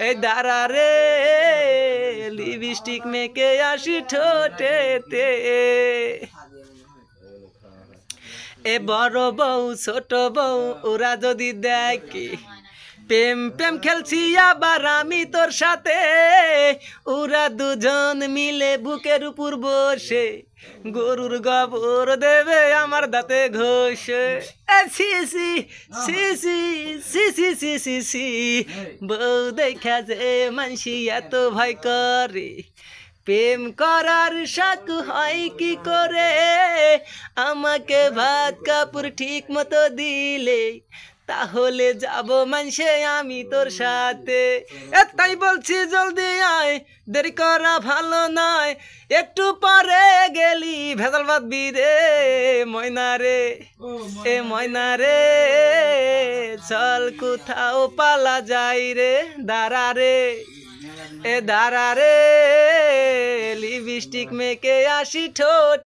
এই দাঁড়া রে লিপস্টিক মেখে আসি ঠোঁটেতে। এ বড় বউ ছোট বউ ওরা যদি দেখে প্রেম প্রেম খেলছি আবার আমি তোর সাথে, ওরা দুজন মিলে বুকের উপর বসে গরুর গোবর দেবে আমার দাঁতে ঘষে। সি সি সি সি সি সি সি সি সি বউ দেখা যে মানসি এত ভয় করে, প্রেম করার শখ হয় কি করে, আমাকে ভাত কাপড় ঠিক মতো দিলে তাহলে যাব মানসে আমি তোর সাথে। তাই বলছি জলদি আয়, দেরি করা ভালো নয়, একটু পরে গেলি ভেজাল বাঁধবি রে ময়না রে। এ ময়না রে চল কোথাও পালা যাই রে, দাঁড়া রে এ দাঁড়া রে লিপস্টিক মেখে আসি ঠোঁট।